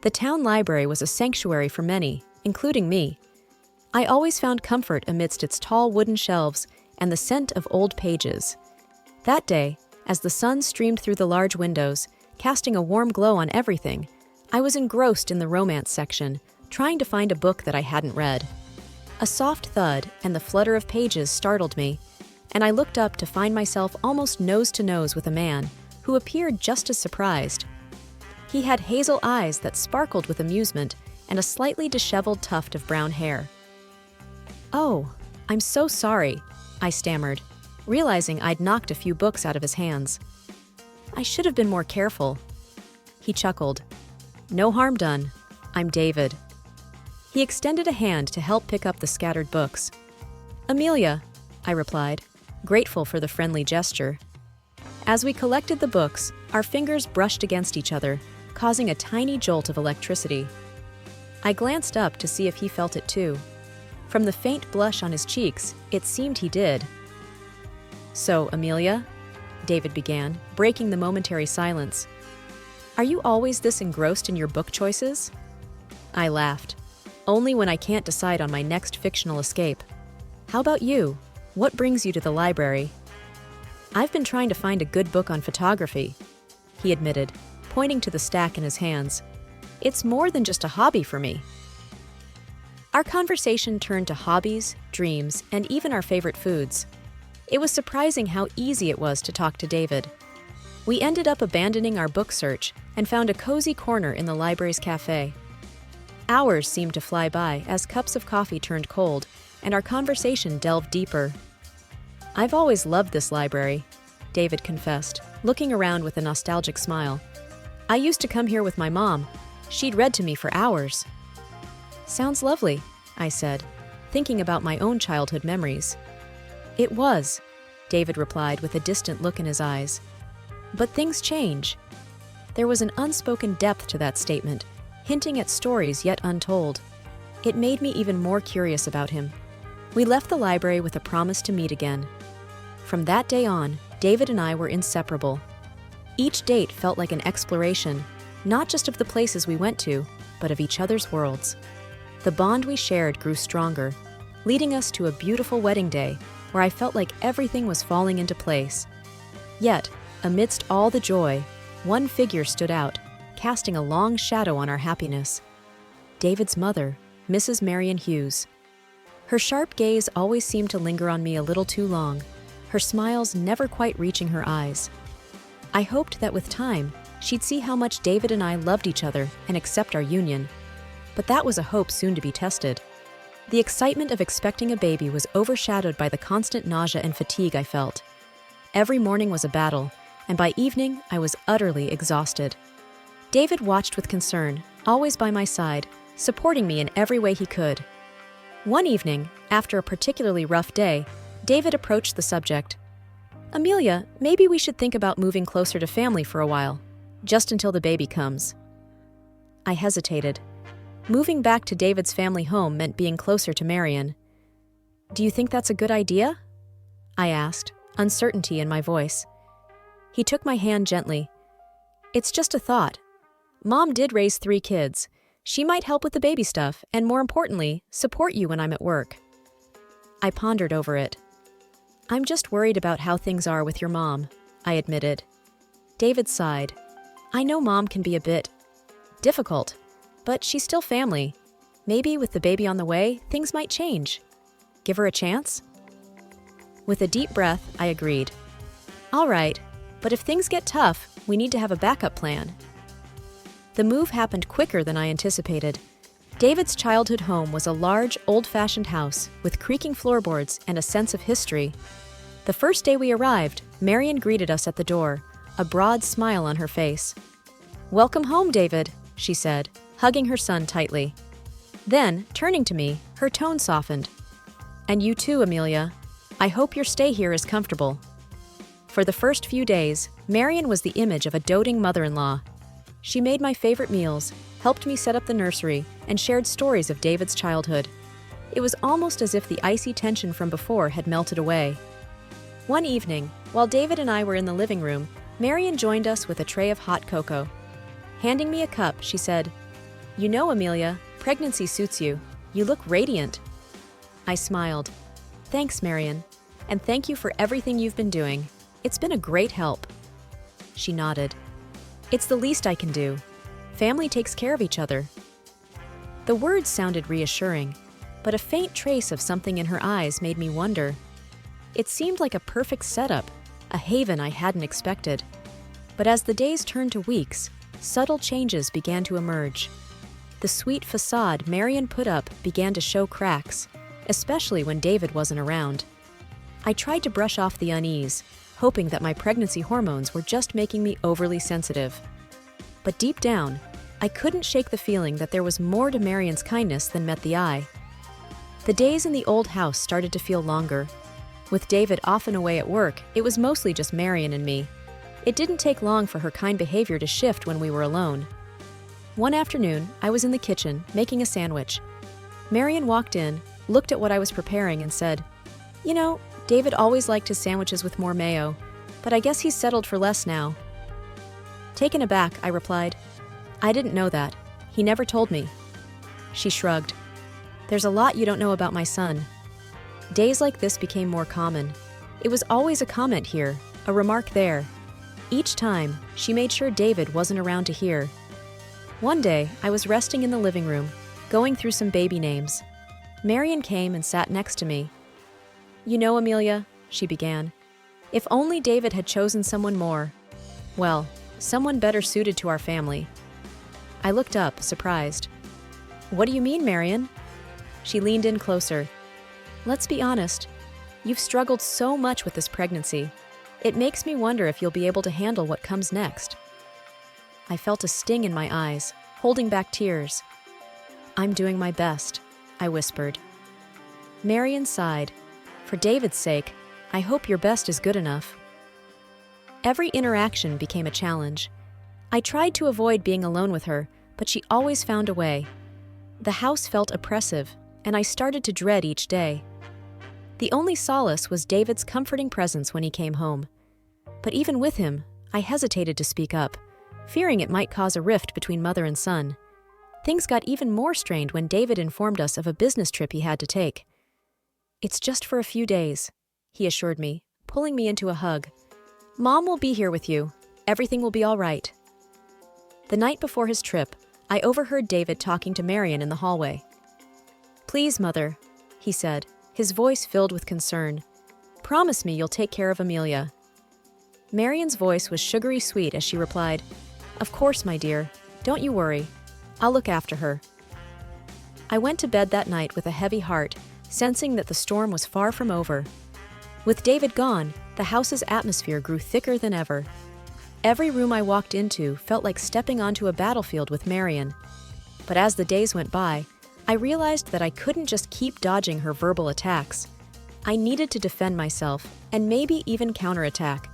The town library was a sanctuary for many, including me. I always found comfort amidst its tall wooden shelves and the scent of old pages. That day, as the sun streamed through the large windows, casting a warm glow on everything, I was engrossed in the romance section, trying to find a book that I hadn't read. A soft thud and the flutter of pages startled me, and I looked up to find myself almost nose to nose with a man who appeared just as surprised. He had hazel eyes that sparkled with amusement and a slightly disheveled tuft of brown hair. "Oh, I'm so sorry," I stammered, realizing I'd knocked a few books out of his hands. "I should have been more careful." He chuckled. "No harm done. I'm David." He extended a hand to help pick up the scattered books. "Amelia," I replied, grateful for the friendly gesture. As we collected the books, our fingers brushed against each other, causing a tiny jolt of electricity. I glanced up to see if he felt it too. From the faint blush on his cheeks, it seemed he did. "So, Amelia," David began, breaking the momentary silence, "are you always this engrossed in your book choices?" I laughed. "Only when I can't decide on my next fictional escape. How about you? What brings you to the library?" "I've been trying to find a good book on photography," he admitted, pointing to the stack in his hands. "It's more than just a hobby for me." Our conversation turned to hobbies, dreams, and even our favorite foods. It was surprising how easy it was to talk to David. We ended up abandoning our book search and found a cozy corner in the library's cafe. Hours seemed to fly by as cups of coffee turned cold and our conversation delved deeper. "I've always loved this library," David confessed, looking around with a nostalgic smile. "I used to come here with my mom. She'd read to me for hours." "Sounds lovely," I said, thinking about my own childhood memories. "It was," David replied with a distant look in his eyes. "But things change." There was an unspoken depth to that statement, hinting at stories yet untold. It made me even more curious about him. We left the library with a promise to meet again. From that day on, David and I were inseparable. Each date felt like an exploration, not just of the places we went to, but of each other's worlds. The bond we shared grew stronger, leading us to a beautiful wedding day where I felt like everything was falling into place. Yet, amidst all the joy, one figure stood out, casting a long shadow on our happiness. David's mother, Mrs. Marion Hughes. Her sharp gaze always seemed to linger on me a little too long, her smiles never quite reaching her eyes. I hoped that with time, she'd see how much David and I loved each other and accept our union. But that was a hope soon to be tested. The excitement of expecting a baby was overshadowed by the constant nausea and fatigue I felt. Every morning was a battle, and by evening I was utterly exhausted. David watched with concern, always by my side, supporting me in every way he could. One evening, after a particularly rough day, David approached the subject. "Amelia, maybe we should think about moving closer to family for a while, just until the baby comes." I hesitated. Moving back to David's family home meant being closer to Marion. "Do you think that's a good idea?" I asked, uncertainty in my voice. He took my hand gently. "It's just a thought. Mom did raise 3 kids. She might help with the baby stuff and, more importantly, support you when I'm at work." I pondered over it. "I'm just worried about how things are with your mom," I admitted. David sighed. "I know Mom can be a bit difficult, but she's still family. Maybe with the baby on the way, things might change. Give her a chance?" With a deep breath, I agreed. "All right, but if things get tough, we need to have a backup plan." The move happened quicker than I anticipated. David's childhood home was a large, old-fashioned house with creaking floorboards and a sense of history. The first day we arrived, Marion greeted us at the door, a broad smile on her face. "Welcome home, David," she said, hugging her son tightly. Then, turning to me, her tone softened. "And you too, Amelia. I hope your stay here is comfortable." For the first few days, Marion was the image of a doting mother-in-law. She made my favorite meals, helped me set up the nursery, and shared stories of David's childhood. It was almost as if the icy tension from before had melted away. One evening, while David and I were in the living room, Marion joined us with a tray of hot cocoa. Handing me a cup, she said, You know, Amelia, pregnancy suits you. You look radiant. I smiled. Thanks, Marion. And thank you for everything you've been doing. It's been a great help. She nodded. It's the least I can do. Family takes care of each other. The words sounded reassuring, but a faint trace of something in her eyes made me wonder. It seemed like a perfect setup, a haven I hadn't expected. But as the days turned to weeks, subtle changes began to emerge. The sweet facade Marion put up began to show cracks, especially when David wasn't around. I tried to brush off the unease, hoping that my pregnancy hormones were just making me overly sensitive. But deep down, I couldn't shake the feeling that there was more to Marion's kindness than met the eye. The days in the old house started to feel longer. With David often away at work, it was mostly just Marion and me. It didn't take long for her kind behavior to shift when we were alone. One afternoon, I was in the kitchen, making a sandwich. Marion walked in, looked at what I was preparing, and said, "You know, David always liked his sandwiches with more mayo, but I guess he's settled for less now." Taken aback, I replied, "I didn't know that. He never told me." She shrugged. "There's a lot you don't know about my son." Days like this became more common. It was always a comment here, a remark there. Each time, she made sure David wasn't around to hear. One day, I was resting in the living room, going through some baby names. Marion came and sat next to me. "You know, Amelia," she began, "if only David had chosen someone more, well, someone better suited to our family." I looked up, surprised. "What do you mean, Marion?" She leaned in closer. "Let's be honest. You've struggled so much with this pregnancy. It makes me wonder if you'll be able to handle what comes next." I felt a sting in my eyes, holding back tears. "I'm doing my best," I whispered. Marion sighed. "For David's sake, I hope your best is good enough." Every interaction became a challenge. I tried to avoid being alone with her, but she always found a way. The house felt oppressive, and I started to dread each day. The only solace was David's comforting presence when he came home. But even with him, I hesitated to speak up, fearing it might cause a rift between mother and son. Things got even more strained when David informed us of a business trip he had to take. "It's just for a few days," he assured me, pulling me into a hug. "Mom will be here with you. Everything will be all right." The night before his trip, I overheard David talking to Marion in the hallway. "Please, Mother," he said, his voice filled with concern. "Promise me you'll take care of Amelia." Marion's voice was sugary sweet as she replied, "Of course, my dear. Don't you worry. I'll look after her." I went to bed that night with a heavy heart, sensing that the storm was far from over. With David gone, the house's atmosphere grew thicker than ever. Every room I walked into felt like stepping onto a battlefield with Marion. But as the days went by, I realized that I couldn't just keep dodging her verbal attacks. I needed to defend myself, and maybe even counterattack.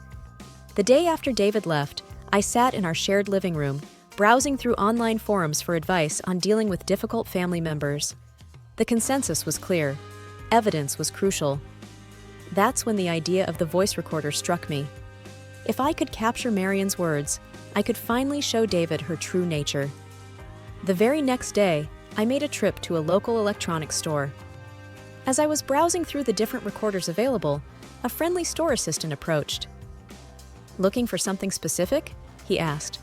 The day after David left, I sat in our shared living room, browsing through online forums for advice on dealing with difficult family members. The consensus was clear. Evidence was crucial. That's when the idea of the voice recorder struck me. If I could capture Marion's words, I could finally show David her true nature. The very next day, I made a trip to a local electronics store. As I was browsing through the different recorders available, a friendly store assistant approached. "Looking for something specific?" he asked.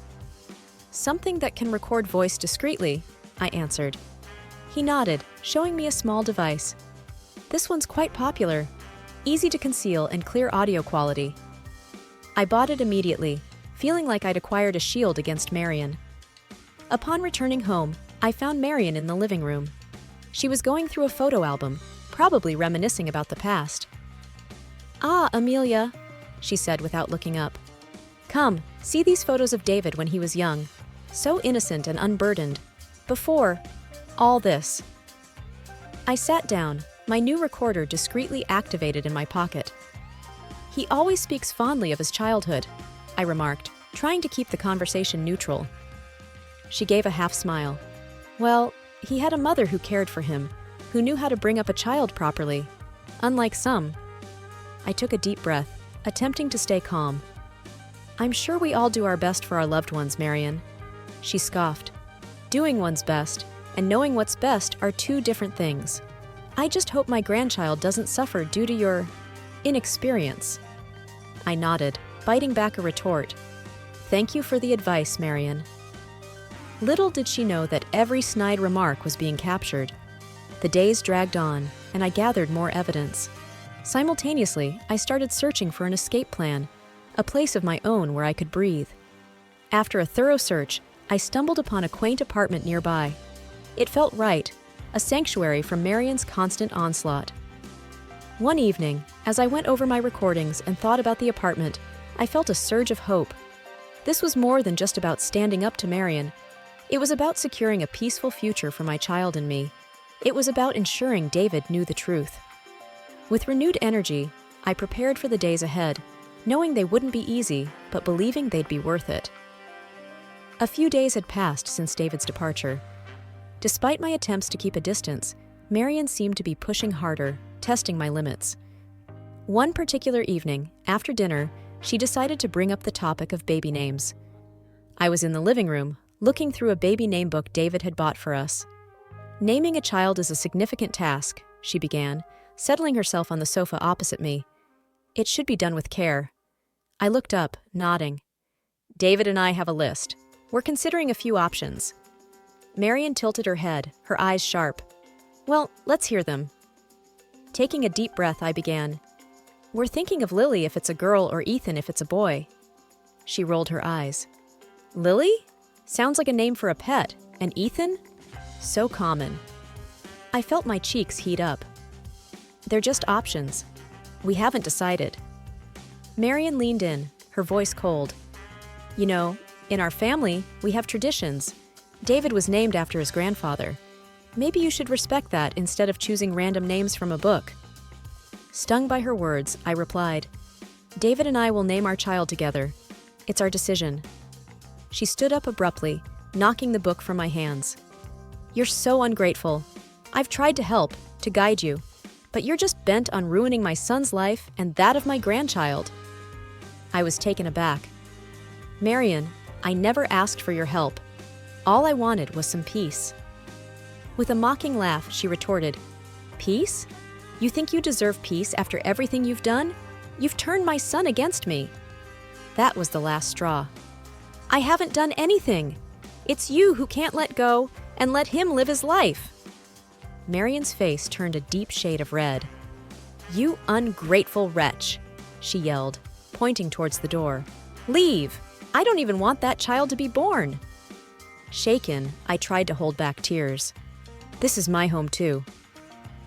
"Something that can record voice discreetly," I answered. He nodded, showing me a small device. "This one's quite popular, easy to conceal and clear audio quality." I bought it immediately, feeling like I'd acquired a shield against Marion. Upon returning home, I found Marion in the living room. She was going through a photo album, probably reminiscing about the past. "Ah, Amelia," she said without looking up. "Come, see these photos of David when he was young. So innocent and unburdened. Before all this." I sat down, my new recorder discreetly activated in my pocket. "He always speaks fondly of his childhood," I remarked, trying to keep the conversation neutral. She gave a half smile. "Well, he had a mother who cared for him, who knew how to bring up a child properly. Unlike some." I took a deep breath, attempting to stay calm. "I'm sure we all do our best for our loved ones, Marion." She scoffed. Doing one's best and knowing what's best are two different things. I just hope my grandchild doesn't suffer due to your inexperience." I nodded, biting back a retort. "Thank you for the advice, Marion." Little did she know that every snide remark was being captured. The days dragged on, and I gathered more evidence. Simultaneously, I started searching for an escape plan, a place of my own where I could breathe. After a thorough search, I stumbled upon a quaint apartment nearby. It felt right, a sanctuary from Marion's constant onslaught. One evening, as I went over my recordings and thought about the apartment, I felt a surge of hope. This was more than just about standing up to Marion. It was about securing a peaceful future for my child and me. It was about ensuring David knew the truth. With renewed energy, I prepared for the days ahead, knowing they wouldn't be easy, but believing they'd be worth it. A few days had passed since David's departure. Despite my attempts to keep a distance, Marion seemed to be pushing harder, testing my limits. One particular evening, after dinner, she decided to bring up the topic of baby names. I was in the living room, looking through a baby name book David had bought for us. "Naming a child is a significant task," she began, settling herself on the sofa opposite me. "It should be done with care." I looked up, nodding. "David and I have a list. We're considering a few options." Marion tilted her head, her eyes sharp. "Well, let's hear them." Taking a deep breath, I began. "We're thinking of Lily if it's a girl or Ethan if it's a boy." She rolled her eyes. "Lily? Sounds like a name for a pet. And Ethan? So common." I felt my cheeks heat up. "They're just options. We haven't decided." Marion leaned in, her voice cold. "You know, in our family, we have traditions. David was named after his grandfather. Maybe you should respect that instead of choosing random names from a book." Stung by her words, I replied, "David and I will name our child together. It's our decision." She stood up abruptly, knocking the book from my hands. "You're so ungrateful. I've tried to help, to guide you, but you're just bent on ruining my son's life and that of my grandchild." I was taken aback. "Marion, I never asked for your help. All I wanted was some peace." With a mocking laugh, she retorted, "Peace? You think you deserve peace after everything you've done? You've turned my son against me." That was the last straw. "I haven't done anything. It's you who can't let go and let him live his life." Marion's face turned a deep shade of red. "You ungrateful wretch," she yelled, pointing towards the door. "Leave! I don't even want that child to be born." Shaken, I tried to hold back tears. This is my home too.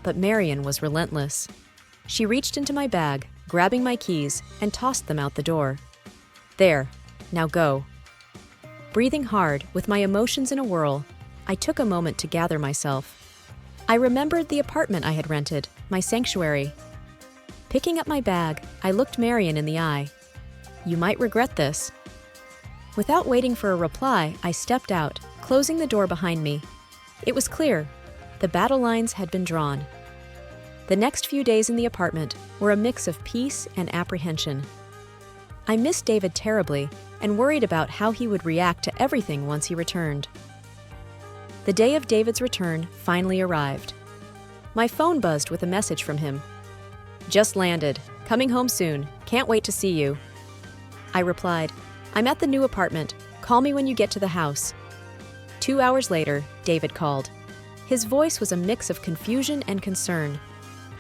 But Marion was relentless. She reached into my bag, grabbing my keys, and tossed them out the door. "There, now go." Breathing hard, with my emotions in a whirl, I took a moment to gather myself. I remembered the apartment I had rented, my sanctuary. Picking up my bag, I looked Marion in the eye. "You might regret this." Without waiting for a reply, I stepped out, closing the door behind me. It was clear. The battle lines had been drawn. The next few days in the apartment were a mix of peace and apprehension. I missed David terribly and worried about how he would react to everything once he returned. The day of David's return finally arrived. My phone buzzed with a message from him. "Just landed. Coming home soon. Can't wait to see you." I replied, "I'm at the new apartment. Call me when you get to the house." 2 hours later, David called. His voice was a mix of confusion and concern.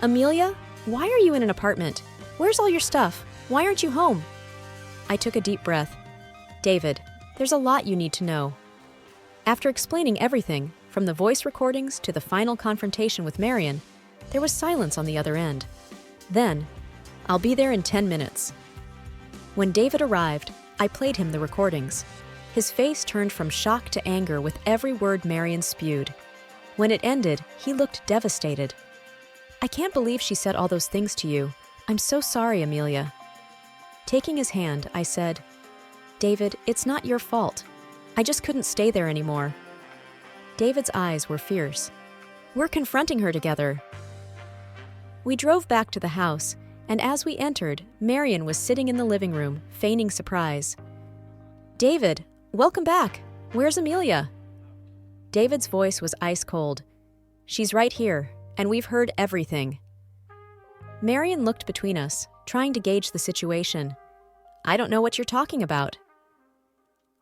"Amelia, why are you in an apartment? Where's all your stuff? Why aren't you home?" I took a deep breath. "David, there's a lot you need to know." After explaining everything, from the voice recordings to the final confrontation with Marion, there was silence on the other end. Then, "I'll be there in 10 minutes." When David arrived, I played him the recordings. His face turned from shock to anger with every word Marion spewed. When it ended, he looked devastated. "I can't believe she said all those things to you. I'm so sorry, Amelia." Taking his hand, I said, "David, it's not your fault. I just couldn't stay there anymore." David's eyes were fierce. "We're confronting her together." We drove back to the house, and as we entered, Marion was sitting in the living room, feigning surprise. "David, welcome back. Where's Amelia?" David's voice was ice cold. "She's right here, and we've heard everything." Marion looked between us, trying to gauge the situation. "I don't know what you're talking about."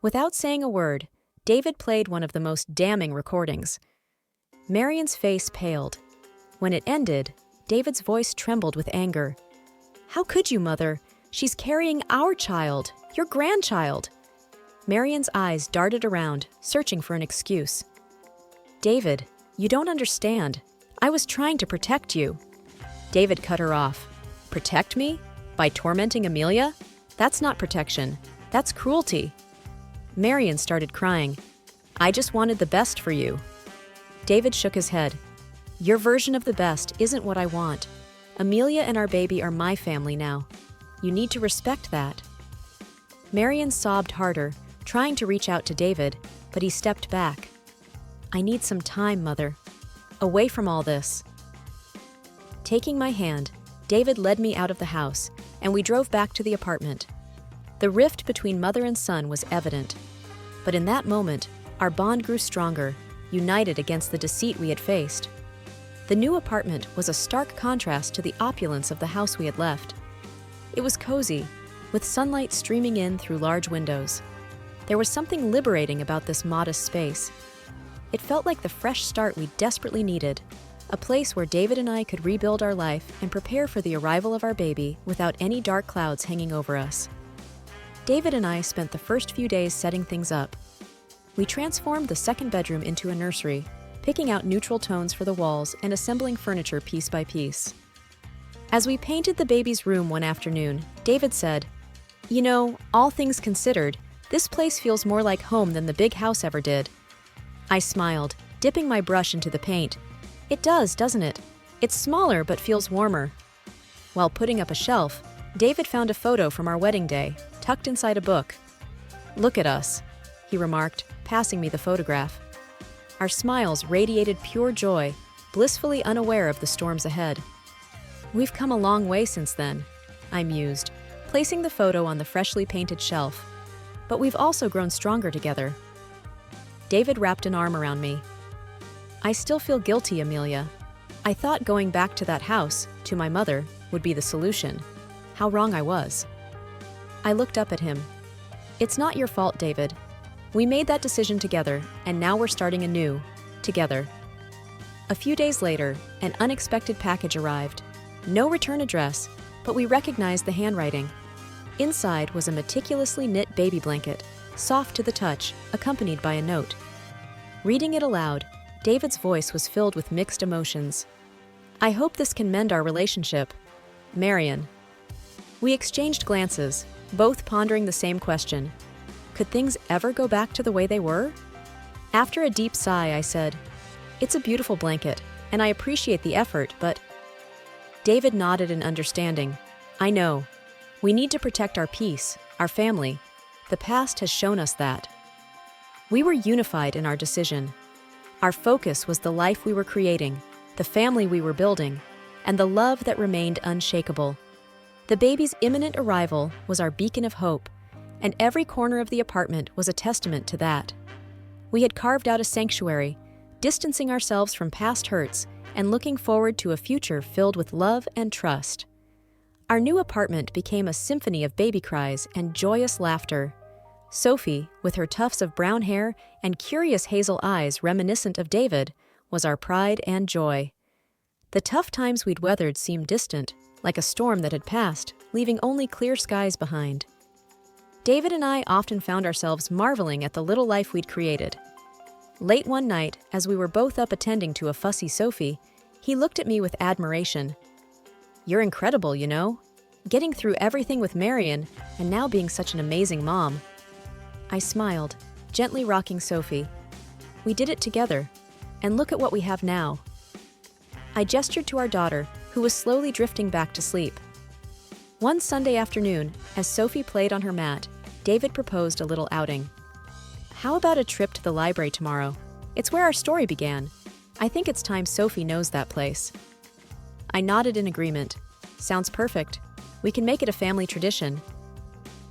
Without saying a word, David played one of the most damning recordings. Marion's face paled. When it ended, David's voice trembled with anger. "How could you, Mother? She's carrying our child, your grandchild." Marion's eyes darted around, searching for an excuse. "David, you don't understand. I was trying to protect you." David cut her off. "Protect me? By tormenting Amelia? That's not protection. That's cruelty." Marion started crying. "I just wanted the best for you." David shook his head. "Your version of the best isn't what I want. Amelia and our baby are my family now. You need to respect that." Marion sobbed harder, trying to reach out to David, but he stepped back. "I need some time, Mother. Away from all this." Taking my hand, David led me out of the house, and we drove back to the apartment. The rift between mother and son was evident. But in that moment, our bond grew stronger, united against the deceit we had faced. The new apartment was a stark contrast to the opulence of the house we had left. It was cozy, with sunlight streaming in through large windows. There was something liberating about this modest space. It felt like the fresh start we desperately needed, a place where David and I could rebuild our life and prepare for the arrival of our baby without any dark clouds hanging over us. David and I spent the first few days setting things up. We transformed the second bedroom into a nursery, picking out neutral tones for the walls and assembling furniture piece by piece. As we painted the baby's room one afternoon, David said, "You know, all things considered, this place feels more like home than the big house ever did." I smiled, dipping my brush into the paint. "It does, doesn't it? It's smaller but feels warmer." While putting up a shelf, David found a photo from our wedding day, tucked inside a book. "Look at us," he remarked, passing me the photograph. Our smiles radiated pure joy, blissfully unaware of the storms ahead. "We've come a long way since then," I mused, placing the photo on the freshly painted shelf. "But we've also grown stronger together." David wrapped an arm around me. "I still feel guilty, Amelia. I thought going back to that house, to my mother, would be the solution. How wrong I was." I looked up at him. "It's not your fault, David. We made that decision together, and now we're starting anew, together." A few days later, an unexpected package arrived. No return address, but we recognized the handwriting. Inside was a meticulously knit baby blanket, soft to the touch, accompanied by a note. Reading it aloud, David's voice was filled with mixed emotions. "I hope this can mend our relationship. Marion." We exchanged glances, both pondering the same question. Could things ever go back to the way they were? After a deep sigh, I said, "It's a beautiful blanket, and I appreciate the effort, but—" David nodded in understanding. "I know. We need to protect our peace, our family. The past has shown us that." We were unified in our decision. Our focus was the life we were creating, the family we were building, and the love that remained unshakable. The baby's imminent arrival was our beacon of hope, and every corner of the apartment was a testament to that. We had carved out a sanctuary, distancing ourselves from past hurts and looking forward to a future filled with love and trust. Our new apartment became a symphony of baby cries and joyous laughter. Sophie, with her tufts of brown hair and curious hazel eyes reminiscent of David, was our pride and joy. The tough times we'd weathered seemed distant, like a storm that had passed, leaving only clear skies behind. David and I often found ourselves marveling at the little life we'd created. Late one night, as we were both up attending to a fussy Sophie, he looked at me with admiration. "You're incredible, you know. Getting through everything with Marion, and now being such an amazing mom." I smiled, gently rocking Sophie. "We did it together, and look at what we have now." I gestured to our daughter, who was slowly drifting back to sleep. One Sunday afternoon, as Sophie played on her mat, David proposed a little outing. "How about a trip to the library tomorrow? It's where our story began. I think it's time Sophie knows that place." I nodded in agreement. "Sounds perfect. We can make it a family tradition."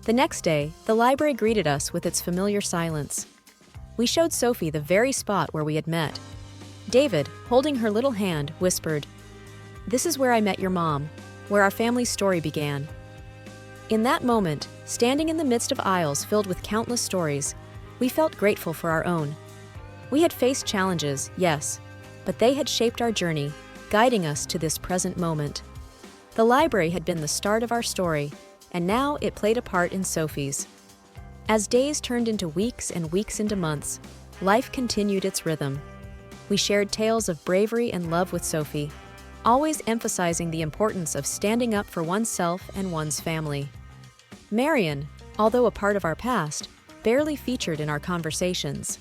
The next day, the library greeted us with its familiar silence. We showed Sophie the very spot where we had met. David, holding her little hand, whispered, "This is where I met your mom, where our family's story began." In that moment, standing in the midst of aisles filled with countless stories, we felt grateful for our own. We had faced challenges, yes, but they had shaped our journey, guiding us to this present moment. The library had been the start of our story, and now it played a part in Sophie's. As days turned into weeks and weeks into months, life continued its rhythm. We shared tales of bravery and love with Sophie, always emphasizing the importance of standing up for oneself and one's family. Marion, although a part of our past, barely featured in our conversations.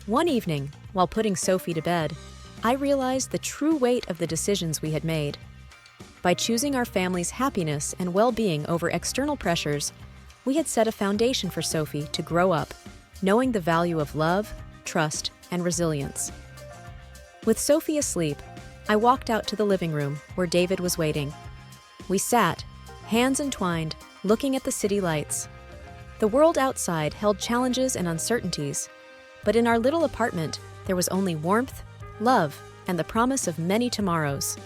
One evening, while putting Sophie to bed, I realized the true weight of the decisions we had made. By choosing our family's happiness and well-being over external pressures, we had set a foundation for Sophie to grow up, knowing the value of love, trust, and resilience. With Sophie asleep, I walked out to the living room where David was waiting. We sat, hands entwined, looking at the city lights. The world outside held challenges and uncertainties, but in our little apartment, there was only warmth, love, and the promise of many tomorrows.